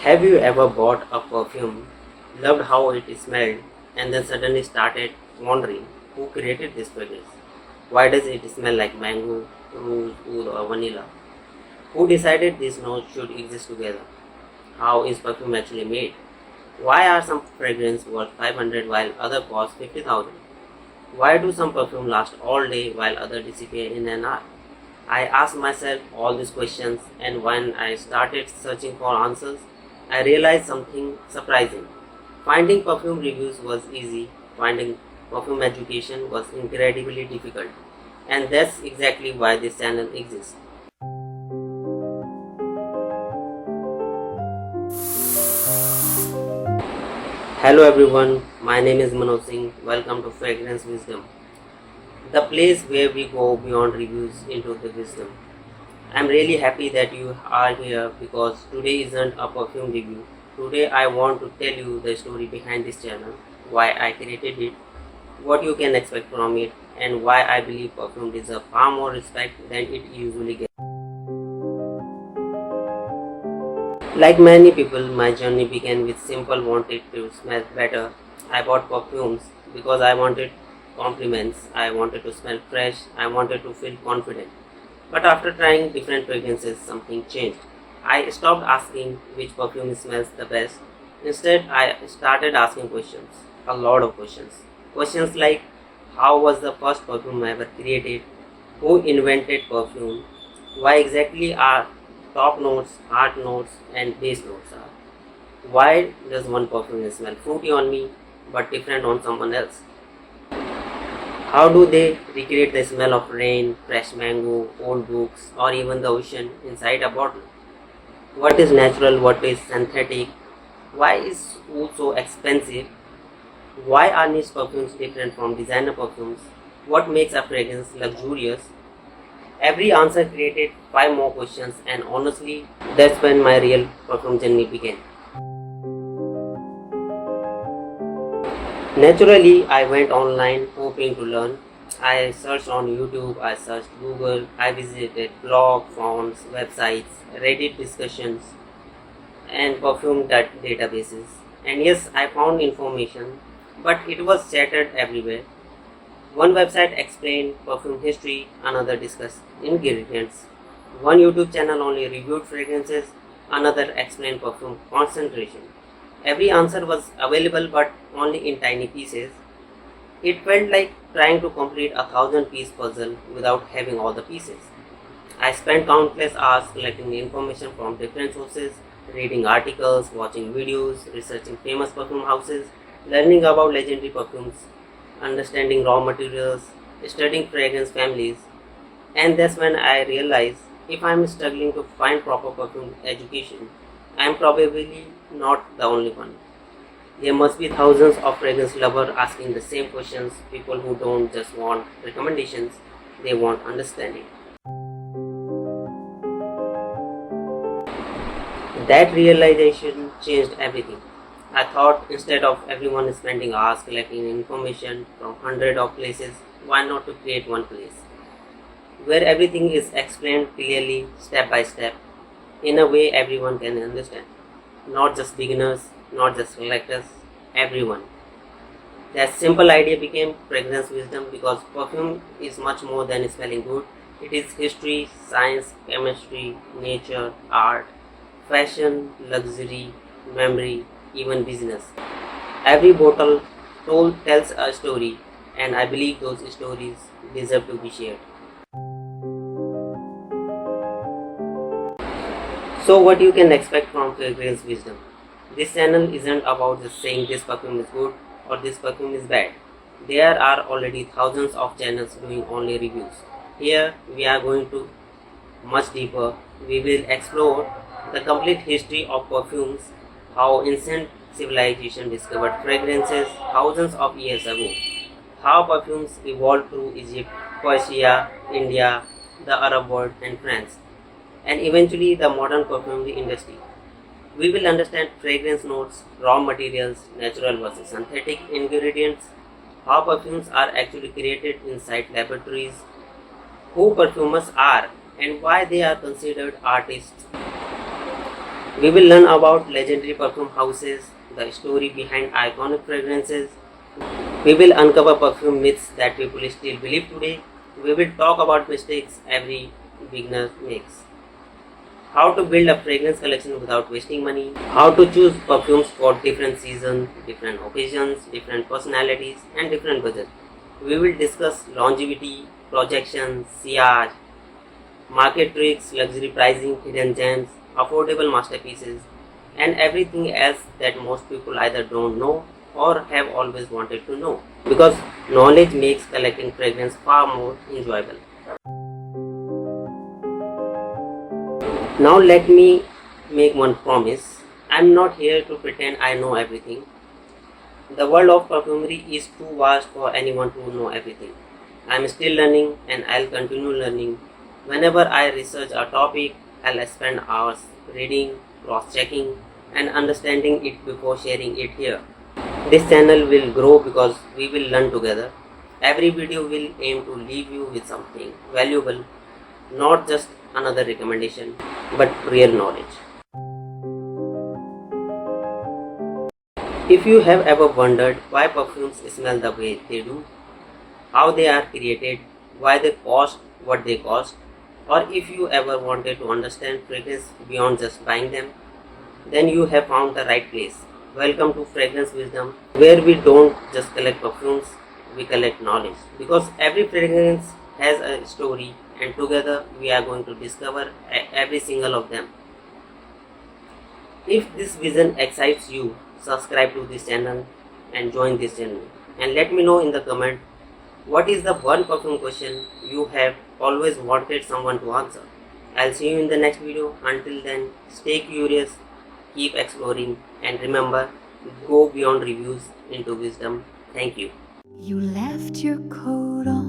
Have you ever bought a perfume, loved how it smelled, and then suddenly started wondering who created this fragrance? Why does it smell like mango, rose, oud, or vanilla? Who decided these notes should exist together? How is perfume actually made? Why are some fragrances worth 500 while other cost 50,000? Why do some perfume last all day while others disappear in an hour? I asked myself all these questions, and when I started searching for answers, I realized something surprising. Finding perfume reviews was easy, finding perfume education was incredibly difficult, and that's exactly why this channel exists. Hello everyone, my name is Manoj Singh. Welcome to Fragrance Wisdom, the place where we go beyond reviews into the wisdom. I'm really happy that you are here because today isn't a perfume review. Today I want to tell you the story behind this channel, why I created it, what you can expect from it, and why I believe perfume deserves far more respect than it usually gets. Like many people, my journey began with simple wanted to smell better. I bought perfumes because I wanted compliments, I wanted to smell fresh, I wanted to feel confident. But after trying different fragrances, something changed. I stopped asking which perfume smells the best. Instead, I started asking questions, a lot of questions. Questions like how was the first perfume ever created? Who invented perfume? Why exactly are top notes, heart notes, and base notes are? Why does one perfume smell fruity on me but different on someone else? How do they recreate the smell of rain, fresh mango, old books, or even the ocean inside a bottle? What is natural? What is synthetic? Why is oud so expensive? Why are niche perfumes different from designer perfumes? What makes a fragrance luxurious? Every answer created five more questions, and honestly, that's when my real perfume journey began. Naturally, I went online hoping to learn. I searched on YouTube, I searched Google, I visited blog, forums, websites, Reddit discussions, and perfume databases. And yes, I found information, but it was scattered everywhere. One website explained perfume history, another discussed ingredients. One YouTube channel only reviewed fragrances, another explained perfume concentration. Every answer was available but only in tiny pieces. It felt like trying to complete a 1,000-piece puzzle without having all the pieces. I spent countless hours collecting information from different sources, reading articles, watching videos, researching famous perfume houses, learning about legendary perfumes, understanding raw materials, studying fragrance families, and that's when I realized if I'm struggling to find proper perfume education, I'm probably not the only one. There must be thousands of fragrance lovers asking the same questions, people who don't just want recommendations, they want understanding. That realization changed everything. I thought instead of everyone spending hours collecting information from hundreds of places, why not to create one place where everything is explained clearly, step by step, in a way everyone can understand. Not just beginners, not just collectors, everyone. That simple idea became fragrance wisdom because perfume is much more than smelling good. It is history, science, chemistry, nature, art, fashion, luxury, memory, even business. Every bottle tells a story, and I believe those stories deserve to be shared. So, what you can expect from fragrance wisdom? This channel isn't about just saying this perfume is good or this perfume is bad. There are already thousands of channels doing only reviews. Here we are going to much deeper. We will explore the complete history of perfumes, how ancient civilization discovered fragrances thousands of years ago, how perfumes evolved through Egypt, Persia, India, the Arab world, and France, and eventually the modern perfumery industry. We will understand fragrance notes, raw materials, natural versus synthetic ingredients, how perfumes are actually created inside laboratories, who perfumers are, and why they are considered artists. We will learn about legendary perfume houses, the story behind iconic fragrances. We will uncover perfume myths that people still believe today. We will talk about mistakes every beginner makes. How to build a fragrance collection without wasting money. How to choose perfumes for different seasons, different occasions, different personalities, and different budgets. We will discuss longevity, projection, sillage, market tricks, luxury pricing, hidden gems, affordable masterpieces, and everything else that most people either don't know or have always wanted to know. Because knowledge makes collecting fragrance far more enjoyable. Now let me make one promise. I'm not here to pretend I know everything. The world of perfumery is too vast for anyone to know everything. I'm still learning and I'll continue learning. Whenever I research a topic, I'll spend hours reading, cross-checking, and understanding it before sharing it here. This channel will grow because we will learn together. Every video will aim to leave you with something valuable, not just another recommendation, but real knowledge. If you have ever wondered why perfumes smell the way they do, how they are created, why they cost what they cost, or if you ever wanted to understand fragrance beyond just buying them, then you have found the right place. Welcome to Fragrance Wisdom, where we don't just collect perfumes, we collect knowledge. Because every fragrance has a story, and together we are going to discover every single of them. If this vision excites you, subscribe to this channel and join this journey. And let me know in the comment, what is the one perfume question you have always wanted someone to answer? I'll see you in the next video. Until then, stay curious, keep exploring, and remember, go beyond reviews into wisdom. Thank you. You left your coat on